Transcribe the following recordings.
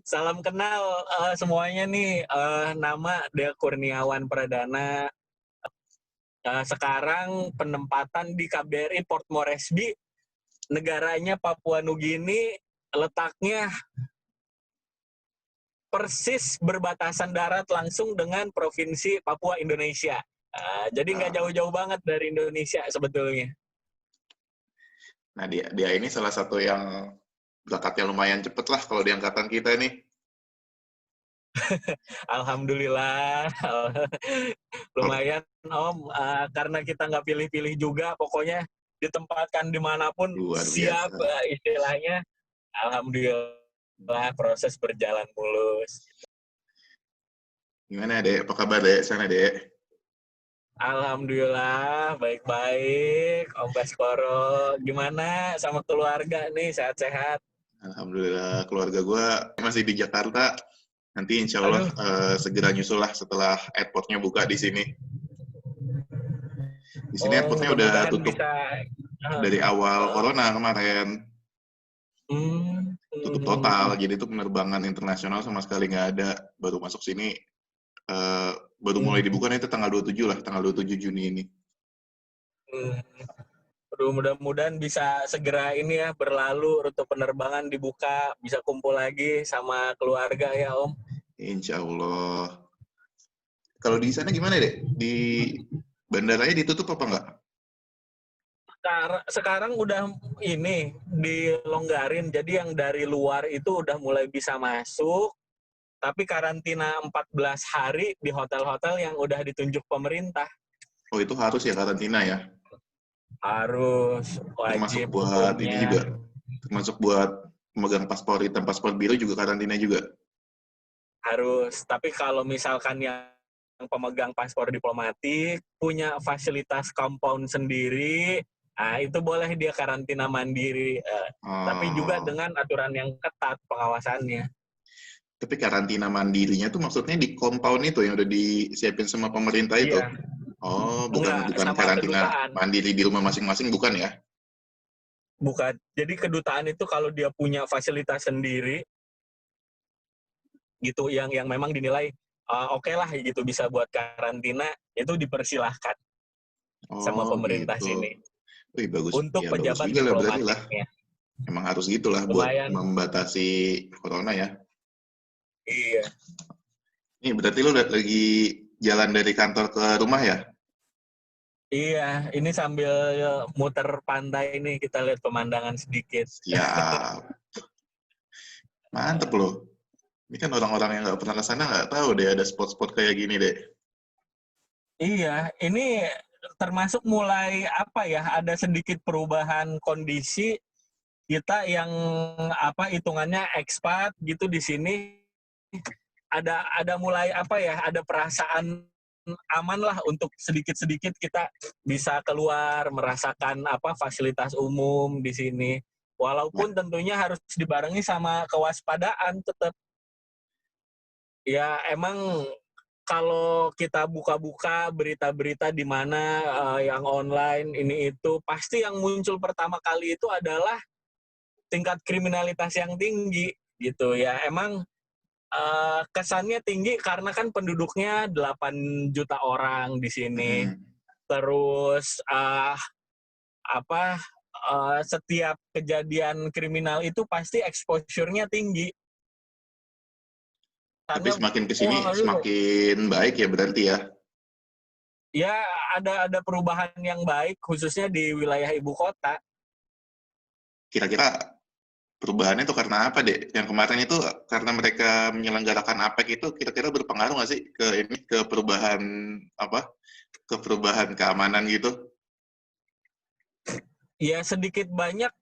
Salam kenal semuanya nih. Nama Dea Kurniawan Pradana. Sekarang penempatan di KBRI Port Moresby, negaranya Papua Nugini, letaknya persis berbatasan darat langsung dengan Provinsi Papua Indonesia. Jadi nggak jauh-jauh banget dari Indonesia sebetulnya. Nah, dia ini salah satu yang bakatnya lumayan cepet lah kalau di angkatan kita nih. Alhamdulillah. Lumayan Om, karena kita nggak pilih-pilih juga, pokoknya ditempatkan dimanapun Luar siap, biasa. istilahnya. Alhamdulillah proses berjalan mulus. Gimana, Dek? Apa kabar, Dek? Sana, Dek? Alhamdulillah baik-baik Om Baskoro. Gimana sama keluarga nih, sehat-sehat? Alhamdulillah, keluarga gue masih di Jakarta. Nanti insya Allah Aduh. segera nyusul lah setelah airportnya buka di sini. Di sini airportnya udah Mudah-mudahan tutup bisa. dari awal corona kemarin. Tutup total, jadi itu penerbangan internasional sama sekali nggak ada. Baru masuk sini, baru mulai dibuka itu tanggal 27 lah, tanggal 27 Juni ini. Aduh, mudah-mudahan bisa segera ini ya berlalu, rute penerbangan dibuka, bisa kumpul lagi sama keluarga ya Om. Insya Allah. Kalau di sana gimana, Dek? Di bandaranya ditutup apa enggak? Sekarang udah ini dilonggarin, jadi yang dari luar itu udah mulai bisa masuk, tapi karantina 14 hari di hotel-hotel yang udah ditunjuk pemerintah. Oh, itu harus ya karantina ya? Harus, Termasuk wajib buat ini hukumnya. juga? Termasuk buat pemegang paspor hitam, paspor biru juga karantina juga? Harus, tapi kalau misalkan yang pemegang paspor diplomatik punya fasilitas compound sendiri, itu boleh dia karantina mandiri, tapi juga dengan aturan yang ketat pengawasannya. Tapi karantina mandirinya tuh maksudnya di compound itu yang udah disiapin sama pemerintah itu? Iya. Oh, bukan Enggak, sama karantina kedutaan. mandiri di rumah masing-masing, bukan ya? Bukan. Jadi kedutaan itu kalau dia punya fasilitas sendiri, gitu, yang memang dinilai oke lah gitu bisa buat karantina, itu dipersilahkan sama Oh, pemerintah gitu. sini. Wih, bagus. Untuk Ya, bagus pejabat juga lah berarti lah. diplomatiknya. Emang harus gitulah buat Lumayan. membatasi corona ya. Iya. Ini berarti lu lagi jalan dari kantor ke rumah ya? Iya, ini sambil muter pantai nih, kita lihat pemandangan sedikit. Siap. Mantep loh. Ini kan orang-orang yang nggak pernah ke sana nggak tahu deh ada spot-spot kayak gini deh. Iya, ini termasuk mulai apa ya, ada sedikit perubahan kondisi kita yang hitungannya ekspat gitu di sini, ada mulai ada perasaan aman lah untuk sedikit-sedikit kita bisa keluar merasakan fasilitas umum di sini. Walaupun tentunya harus dibarengi sama kewaspadaan tetap. Ya emang kalau kita buka-buka berita-berita di mana yang online ini itu, pasti yang muncul pertama kali itu adalah tingkat kriminalitas yang tinggi gitu ya. Emang kesannya tinggi karena kan penduduknya 8 juta orang di sini. Terus setiap kejadian kriminal itu pasti exposure-nya tinggi. Tapi Karena semakin kesini semakin baik ya berarti ya? Ya ada perubahan yang baik khususnya di wilayah ibu kota. Kira-kira perubahannya itu karena apa, Dek? Yang kemarin itu karena mereka menyelenggarakan APEC itu kira-kira berpengaruh nggak sih ke perubahan keamanan gitu? Ya sedikit banyak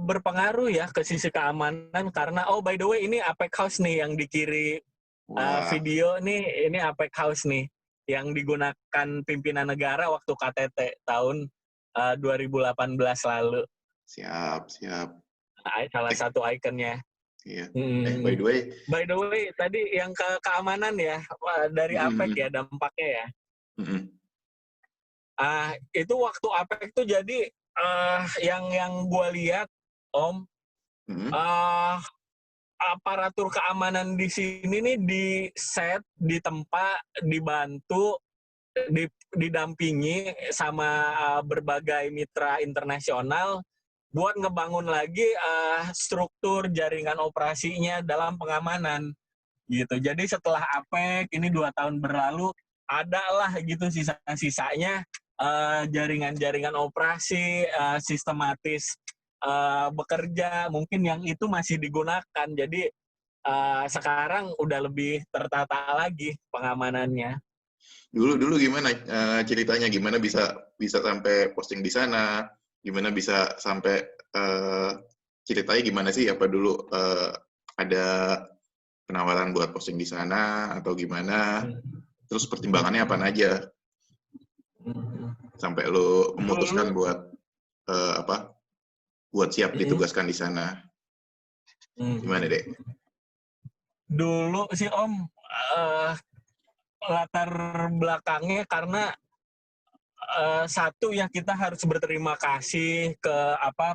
berpengaruh ya ke sisi keamanan karena by the way ini APEC House nih yang di kiri video nih, ini APEC House nih yang digunakan pimpinan negara waktu KTT tahun 2018 lalu. Siap. Salah satu ikonnya. Iya. By the way, tadi yang keamanan ya, dari APEC ya dampaknya ya. Itu waktu APEC tuh jadi yang gue lihat, Om, uh, aparatur keamanan di sini nih di set, ditempa, dibantu, didampingi sama berbagai mitra internasional buat ngebangun lagi struktur jaringan operasinya dalam pengamanan gitu. Jadi setelah APEC ini 2 tahun berlalu, adalah gitu sisa-sisanya jaringan-jaringan operasi sistematis bekerja, mungkin yang itu masih digunakan. Jadi sekarang udah lebih tertata lagi pengamanannya. Dulu gimana ceritanya? Gimana bisa sampai posting di sana? Gimana bisa sampai ceritanya gimana sih? Apa dulu ada penawaran buat posting di sana atau gimana? Terus pertimbangannya apa aja? Sampai lo memutuskan buat buat siap ditugaskan di sana. Gimana, Dek? Dulu sih, Om, latar belakangnya karena satu ya, kita harus berterima kasih ke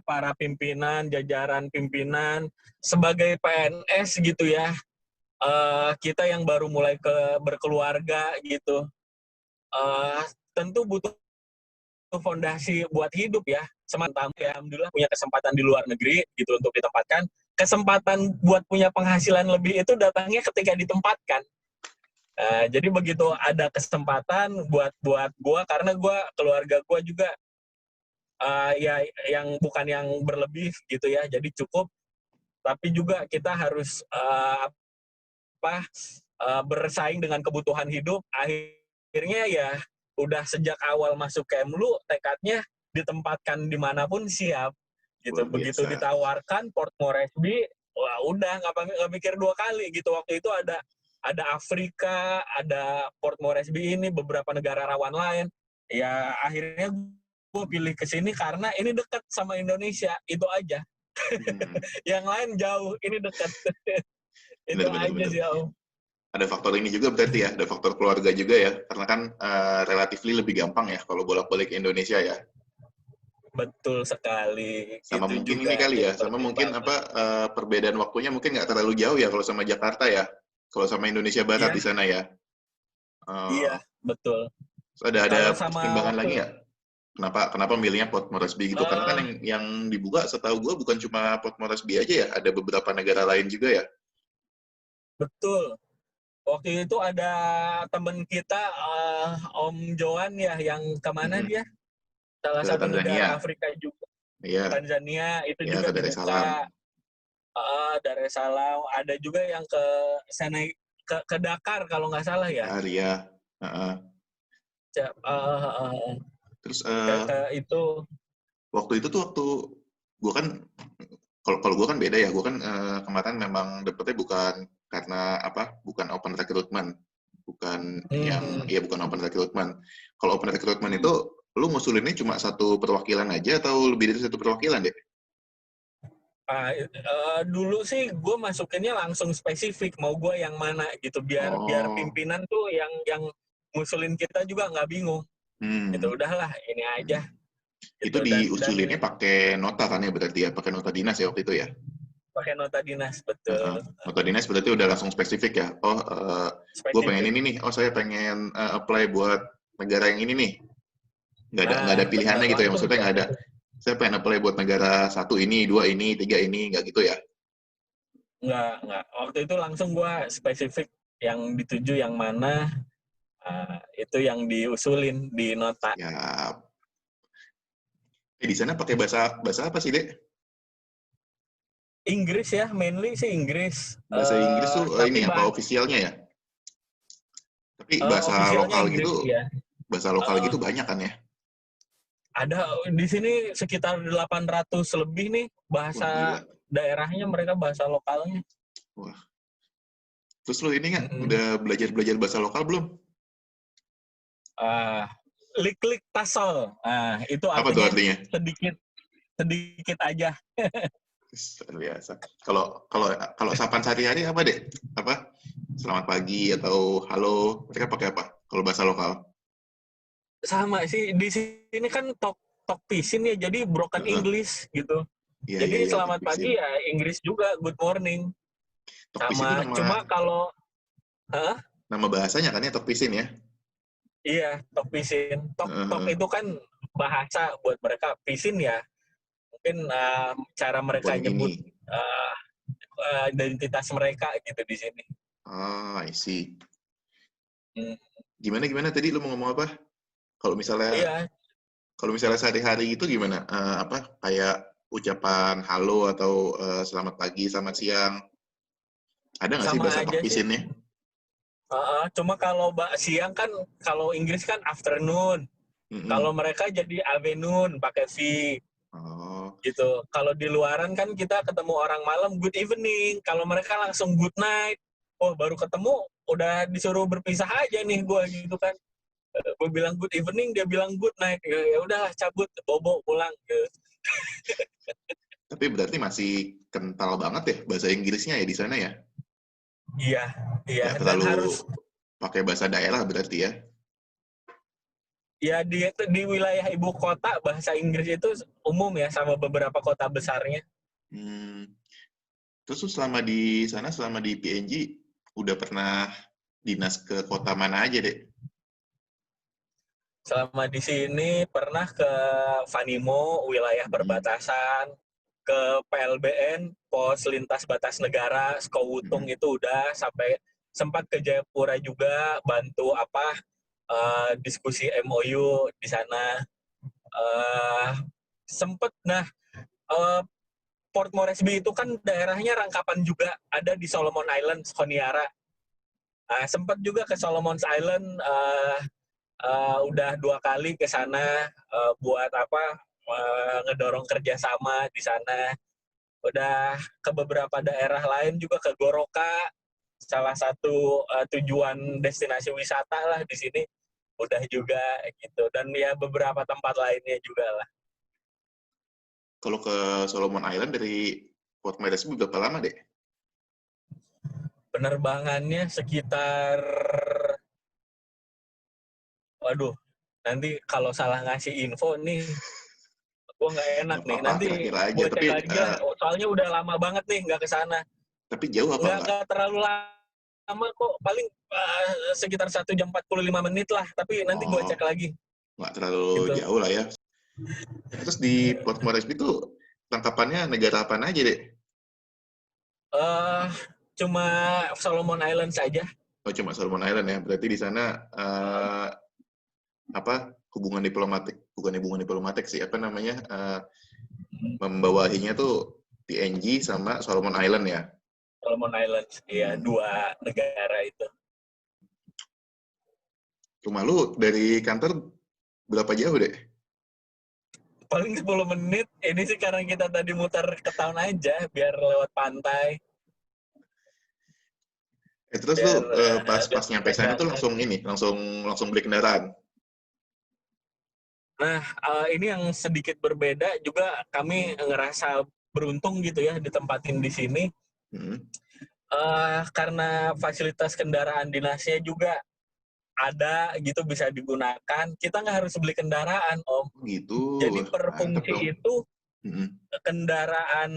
para pimpinan, jajaran pimpinan sebagai PNS gitu ya. Kita yang baru mulai berkeluarga gitu. Tentu butuh fondasi buat hidup ya. Sementara ya, alhamdulillah punya kesempatan di luar negeri gitu untuk ditempatkan. Kesempatan buat punya penghasilan lebih itu datangnya ketika ditempatkan. Jadi begitu ada kesempatan buat gue, karena keluarga gue juga ya yang bukan yang berlebih gitu ya, jadi cukup, tapi juga kita harus bersaing dengan kebutuhan hidup. Akhirnya ya udah sejak awal masuk Kemlu tekadnya ditempatkan dimanapun siap gitu. Begitu ditawarkan Port Moresby, wah udah nggak mikir 2 kali gitu. Waktu itu ada Afrika, ada Port Moresby ini, beberapa negara rawan lain. Ya akhirnya gue pilih ke sini karena ini dekat sama Indonesia, itu aja. Yang lain jauh, ini dekat. Itu aja sih, Om. Ada faktor ini juga berarti ya, ada faktor keluarga juga ya, karena kan relatively lebih gampang ya kalau bolak-balik ke Indonesia ya. Betul sekali. Sama itu mungkin juga ini kali ya, sama mungkin perbedaan waktunya mungkin nggak terlalu jauh ya kalau sama Jakarta ya, kalau sama Indonesia Barat di sana ya. Iya, betul. Ada pertimbangan lagi nggak? Kenapa milihnya Port Moresby gitu? Karena kan yang dibuka setahu gue bukan cuma Port Moresby aja ya, ada beberapa negara lain juga ya. Betul. Waktu itu ada temen kita, Om Joan ya, yang kemana dia? Salah satu Tanzania. negara Afrika juga. Iya. Tanzania itu juga ke dibuka. Dar es Salaam. Ada juga yang ke Dakar kalau nggak salah ya. Dakar ya. Terus itu. Waktu itu tuh gue kan, kalau gue kan beda ya. Gue kan kemarin memang dapetnya bukan karena bukan open recruitment, bukan bukan open recruitment. Kalau open recruitment itu lu ngusulinnya cuma satu perwakilan aja atau lebih dari satu perwakilan, Dek? Dulu sih gue masukinnya langsung spesifik mau gue yang mana gitu, biar pimpinan tuh yang ngusulin kita juga nggak bingung. Gitu, udahlah ini aja. Gitu. Itu diusulinnya pakai nota kan ya berarti ya, pakai nota dinas ya waktu itu ya? Pakai nota dinas, betul. Nota dinas berarti udah langsung spesifik ya? Gue pengen ini nih, saya pengen apply buat negara yang ini nih. Nggak ada pilihannya gitu ya, maksudnya nggak ada, saya pengen apply buat negara 1 ini, 2 ini, 3 ini, nggak gitu ya? Nggak. Waktu itu langsung gue spesifik yang dituju yang mana, itu yang diusulin di nota. Ya. Di sana pakai bahasa apa sih, Dek? Inggris ya, mainly sih Inggris. Bahasa Inggris tuh ini apa ofisialnya ya? Tapi bahasa lokal Inggris, gitu, ya. Bahasa lokal gitu banyak kan ya? Ada di sini sekitar 800 lebih nih bahasa daerahnya, mereka bahasa lokalnya. Wah. Terus lu ini nggak udah belajar bahasa lokal belum? Lik-lik tasol. Itu apa tuh artinya? Sedikit aja. Luar biasa. Kalau sapaan sehari-hari apa, Dek? Apa? Selamat pagi atau halo, mereka pakai apa kalau bahasa lokal? Sama sih, di sini kan talk pisin ya, jadi broken English gitu. Iya, Jadi iya, selamat pagi ya Inggris juga good morning. Tokpisin itu Sama cuma kalau nama bahasanya kan ya Tokpisin ya. iya talk pisin. Talk itu kan bahasa buat mereka, pisin ya mungkin cara mereka Buat nyebut ini. identitas mereka gitu di sini. I see. Hmm. Gimana tadi lu mau ngomong apa? Kalau misalnya Iya, sehari-hari itu gimana? Kayak ucapan halo atau selamat pagi, selamat siang. Ada nggak sih sama bahasa aja sih. Tokpisinnya? Cuma kalau siang kan, kalau Inggris kan afternoon. Kalau mereka jadi afternoon pakai V Oh, gitu. Kalau di luaran kan kita ketemu orang malam good evening. Kalau mereka langsung good night. Oh, baru ketemu udah disuruh berpisah aja nih gue gitu kan. Gue bilang good evening, dia bilang good night. Ya udah cabut, bobo pulang. tapi berarti masih kental banget ya bahasa Inggrisnya ya di sana ya? Iya, iya. Nggak Dan terlalu harus pakai bahasa daerah berarti ya? ya di wilayah ibu kota bahasa Inggris itu umum ya sama beberapa kota besarnya. Terus lu selama di PNG, udah pernah dinas ke kota mana aja, Dek? Selama di sini pernah ke Vanimo, wilayah perbatasan, ke PLBN, Pos Lintas Batas Negara, Skowutung itu udah, sampai sempat ke Jayapura juga, bantu diskusi MOU di sana. Sempet, Port Moresby itu kan daerahnya rangkapan juga, ada di Solomon Islands, Honiara. Sempat juga ke Solomon's Island, udah 2 kali ke sana buat ngedorong kerjasama di sana. Udah ke beberapa daerah lain juga, ke Goroka, salah satu tujuan destinasi wisata lah di sini. Udah juga gitu, dan ya beberapa tempat lainnya juga lah. Kalau ke Solomon Island dari Port Moresby berapa lama, Dek? Penerbangannya sekitar, waduh, nanti kalau salah ngasih info nih, gue nggak enak Nggak nih. apa-apa, Nanti kira-kira aja. gue Tapi cek lagi lah, soalnya udah lama banget nih nggak ke sana. jauh apa nggak? Nggak terlalu lama kok, paling sekitar 1 jam 45 menit lah, tapi nanti gue Oh, cek lagi. nggak terlalu Gitu. jauh lah ya. Terus di Port Moresby itu tangkapannya negara apa aja, Dek? Cuma Solomon Islands saja. Oh, cuma Solomon Island ya. Berarti di sana bukan hubungan diplomatik sih, membawahinya tuh PNG sama Solomon Island ya. Solomon Islands, ya, 2 negara itu. Rumah lu dari kantor berapa jauh, Dek? Paling 10 menit. Ini sih karena kita tadi muter ke town aja, biar lewat pantai. Terus lu pas nyampe sana tuh langsung beli kendaraan. Nah, ini yang sedikit berbeda juga, kami ngerasa beruntung gitu ya ditempatin di sini. Karena fasilitas kendaraan dinasnya juga ada gitu, bisa digunakan. Kita nggak harus beli kendaraan, Om. Gitu. Jadi per fungsi itu kendaraan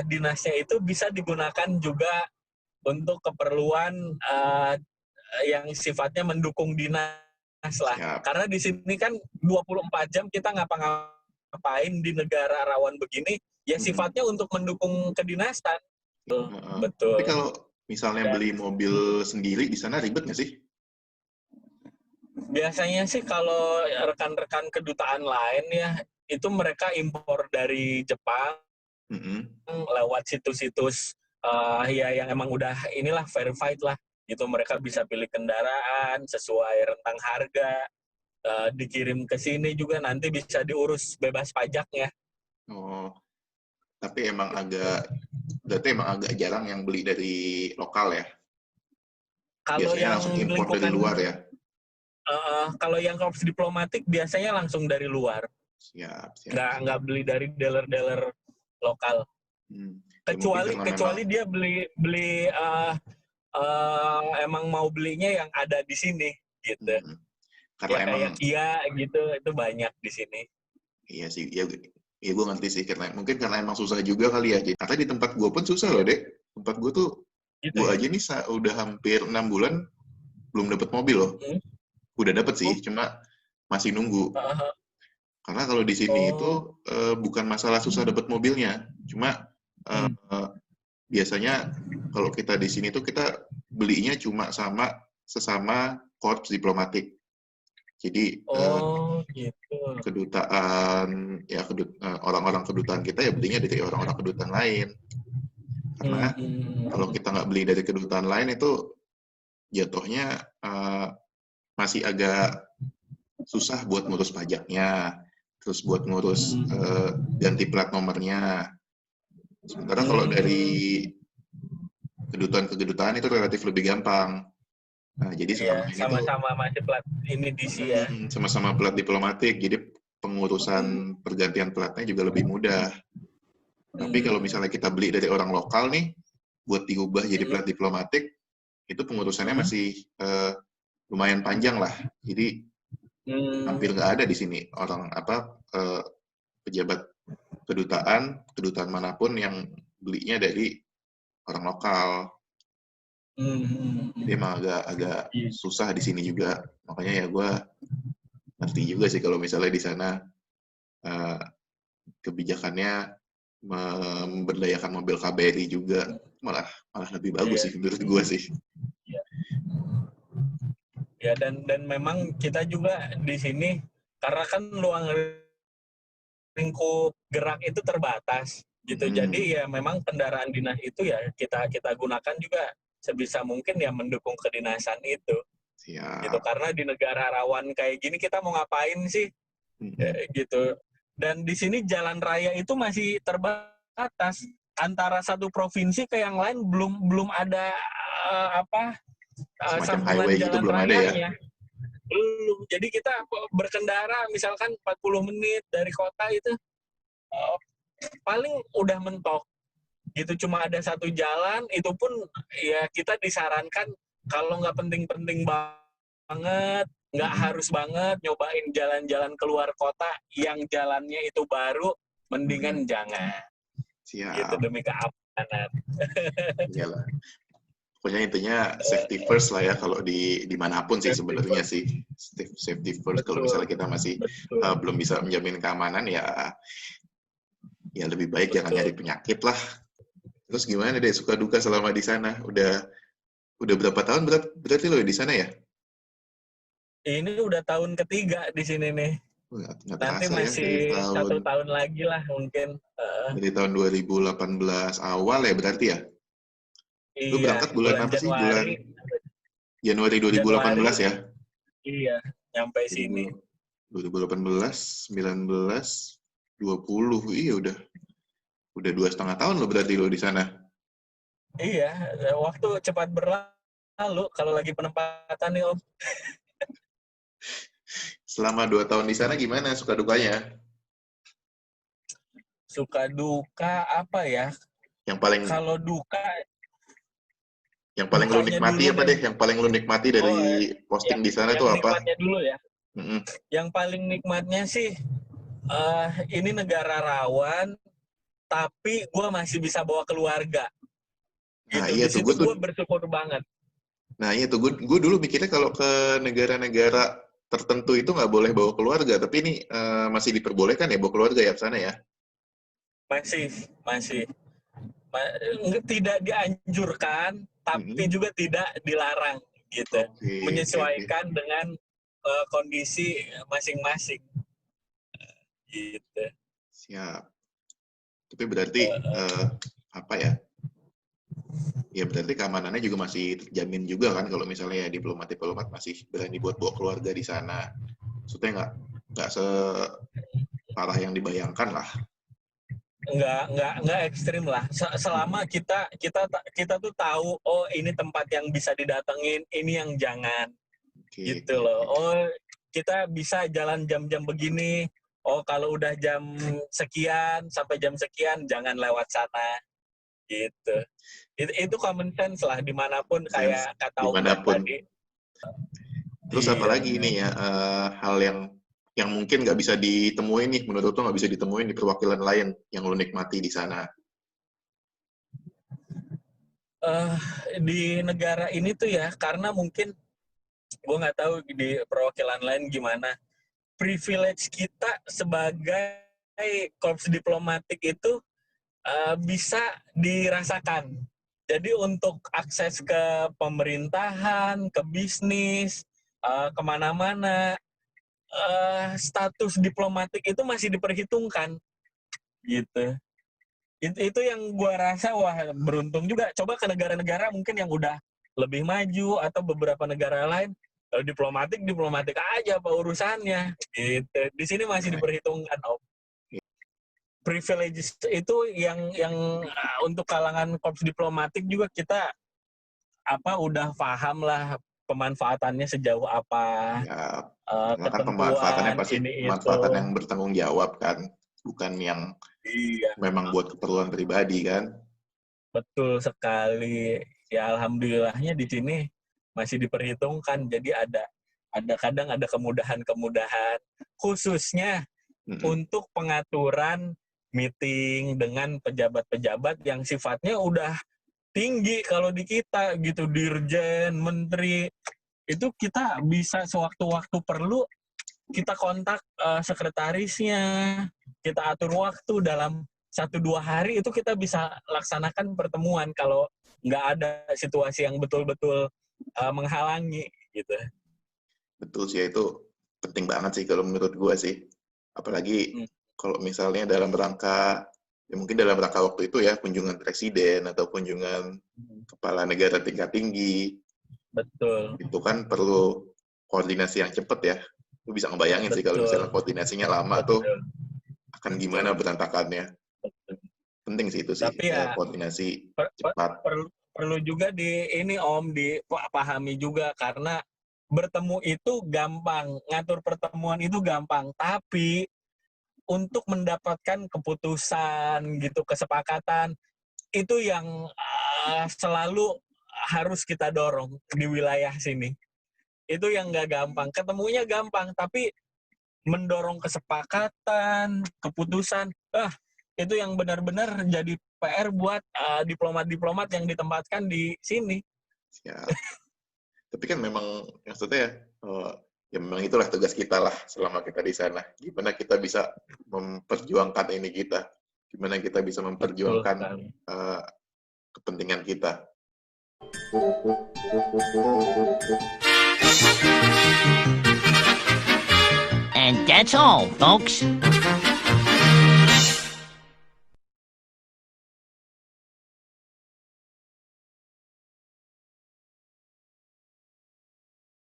dinasnya itu bisa digunakan juga untuk keperluan yang sifatnya mendukung dinas lah. Siap. Karena di sini kan 24 jam kita ngapa-ngapain di negara rawan begini, ya sifatnya untuk mendukung kedinasan. Betul. Tapi kalau misalnya beli mobil sendiri di sana ribet nggak sih? Biasanya sih kalau rekan-rekan kedutaan lain ya, itu mereka impor dari Jepang lewat situs-situs ya yang emang udah inilah verified lah. Itu mereka bisa pilih kendaraan sesuai rentang harga, dikirim ke sini juga, nanti bisa diurus bebas pajaknya. Oh, tapi berarti emang agak jarang yang beli dari lokal ya? Kalau Biasanya yang langsung impor lingkungan, dari luar ya? kalau yang korps diplomatik biasanya langsung dari luar. Siap. Nggak beli dari dealer-dealer lokal. Kecuali dia beli emang mau belinya yang ada di sini gitu. Karena ya kayak Kia gitu, itu banyak di sini. Iya sih, ya gue ngerti sih, mungkin karena emang susah juga kali ya. Karena di tempat gue pun susah loh, Dek. Tempat gue tuh, Gitu gue ya. aja nih udah hampir 6 bulan belum dapat mobil loh. Udah dapat sih, Oh, cuma masih nunggu. Karena kalau di sini itu oh, bukan masalah susah dapat mobilnya, cuma biasanya kalau kita di sini tuh kita belinya cuma sesama korps diplomatik. Jadi gitu. kedutaan ya orang-orang kedutaan kita ya belinya dari orang-orang kedutaan lain. Karena kalau kita nggak beli dari kedutaan lain itu jatuhnya masih agak susah buat ngurus pajaknya, terus buat ngurus ganti plat nomornya. Sementara kalau dari kedutaan ke kedutaan itu relatif lebih gampang. Nah, jadi selama Iya, ini tuh sama-sama masih plat ini DC ya. sama-sama plat diplomatik, jadi pengurusan pergantian platnya juga lebih mudah. Tapi kalau misalnya kita beli dari orang lokal nih, buat diubah jadi plat diplomatik, itu pengurusannya masih lumayan panjang lah. Jadi hampir nggak ada di sini orang pejabat kedutaan manapun yang belinya dari orang lokal. Jadi emang agak susah di sini juga. Makanya ya gue ngerti juga sih kalau misalnya di sana kebijakannya memberdayakan mobil KBRI juga malah lebih bagus sih menurut gue sih. Ya, dan memang kita juga di sini karena kan luang lingkup gerak itu terbatas gitu. Jadi ya memang kendaraan dinas itu ya kita gunakan juga sebisa mungkin ya mendukung kedinasan itu. Siap. Gitu, karena di negara rawan kayak gini kita mau ngapain sih? Gitu. Dan di sini jalan raya itu masih terbatas, antara satu provinsi ke yang lain belum ada semacam sambungan highway gitu jalan belum ada ya? Belum. Jadi kita berkendara misalkan 40 menit dari kota itu paling udah mentok. Gitu, cuma ada satu jalan, itu pun ya kita disarankan kalau nggak penting-penting banget, nggak harus banget nyobain jalan-jalan keluar kota yang jalannya itu baru, mendingan jangan. Siap. Gitu, demi keamanan. Iyalah. Pokoknya intinya safety first lah ya kalau dimanapun sih sebenarnya sih. Safety first. Kalau misalnya kita masih belum bisa menjamin keamanan ya lebih baik jangan nyari penyakit lah. Terus gimana deh suka duka selama di sana? Udah berapa tahun berarti lo di sana ya? Ini udah tahun ketiga di sini nih. Nanti masih ya, 1 tahun lagi lah mungkin. Dari tahun 2018 awal ya berarti ya? Lu berangkat bulan apa sih? Bulan Januari 2018 ya? Iya, nyampe sini. 2018, 19, 20, iya udah 2,5 tahun lo berarti lo di sana. Iya, waktu cepat berlalu kalau lagi penempatan nih Om. Selama 2 tahun di sana gimana suka dukanya? Suka duka apa ya? Yang paling kalau duka yang paling lu nikmati apa deh? Yang paling lu nikmati dari posting di sana tuh apa? Nikmatnya dulu ya. Yang paling nikmatnya sih ini negara rawan, tapi gue masih bisa bawa keluarga. Gitu. Nah, iya di situ gue bersyukur banget. Nah iya tuh, gue dulu mikirnya kalau ke negara-negara tertentu itu nggak boleh bawa keluarga, tapi ini masih diperbolehkan ya bawa keluarga ya ke sana ya? Masih. Tidak dianjurkan, tapi juga tidak dilarang gitu. Menyesuaikan dengan kondisi masing-masing. Gitu. Siap. Tapi berarti apa ya? Ya berarti keamanannya juga masih terjamin juga kan kalau misalnya diplomat masih berani buat bawa keluarga di sana. Maksudnya nggak separah yang dibayangkan lah. Nggak ekstrim lah. Selama kita tuh tahu, oh ini tempat yang bisa didatengin, ini yang jangan. Gitu loh. Oh kita bisa jalan jam-jam begini. Oh kalau udah jam sekian sampai jam sekian jangan lewat sana. Gitu. Itu common sense lah dimanapun kayak kata Om tadi. Terus apalagi ini ya hal yang yang mungkin nggak bisa ditemuin nih, menurut lo nggak bisa ditemuin di perwakilan lain yang lo nikmati di sana? Di negara ini tuh ya, karena mungkin gue nggak tahu di perwakilan lain gimana, privilege kita sebagai korps diplomatik itu bisa dirasakan. Jadi untuk akses ke pemerintahan, ke bisnis, kemana-mana, status diplomatik itu masih diperhitungkan, gitu. Itu yang gue rasa, wah beruntung juga. Coba ke negara-negara mungkin yang udah lebih maju atau beberapa negara lain, kalau diplomatik aja apa urusannya, gitu. Di sini masih diperhitungkan, Om. Privileges itu yang untuk kalangan korps diplomatik juga kita udah paham lah pemanfaatannya sejauh apa, Ya, kan pemanfaatannya ketentuan pasti ini itu. pemanfaatan yang bertanggung jawab kan, bukan yang Iya, memang buat keperluan pribadi kan. betul sekali. Ya alhamdulillahnya di sini masih diperhitungkan. Jadi ada kadang ada kemudahan-kemudahan khususnya untuk pengaturan meeting dengan pejabat-pejabat yang sifatnya udah tinggi kalau di kita gitu, dirjen, menteri. Itu kita bisa sewaktu-waktu perlu kita kontak sekretarisnya, kita atur waktu dalam 1-2 hari itu kita bisa laksanakan pertemuan kalau nggak ada situasi yang betul-betul menghalangi gitu. Betul sih, itu penting banget sih kalau menurut gue sih. Apalagi kalau misalnya dalam rangka, ya mungkin dalam rangka waktu itu ya, kunjungan presiden atau kunjungan kepala negara tingkat tinggi. Betul. Itu kan perlu koordinasi yang cepat ya. Lu bisa ngebayangin sih kalau misalnya koordinasinya lama tuh akan gimana berantakannya. Penting sih itu sih, tapi ya koordinasi cepat. Perlu juga dipahami juga, karena bertemu itu gampang, ngatur pertemuan itu gampang, tapi untuk mendapatkan keputusan gitu, kesepakatan, itu yang selalu harus kita dorong di wilayah sini. Itu yang nggak gampang. Ketemunya gampang, tapi mendorong kesepakatan, keputusan, itu yang benar-benar jadi PR buat diplomat-diplomat yang ditempatkan di sini. Ya. Tapi kan memang maksudnya ya memang itulah tugas kita lah selama kita di sana. Gimana kita bisa memperjuangkan ini kita. Gimana kita bisa memperjuangkan kepentingan kita. And that's all, folks.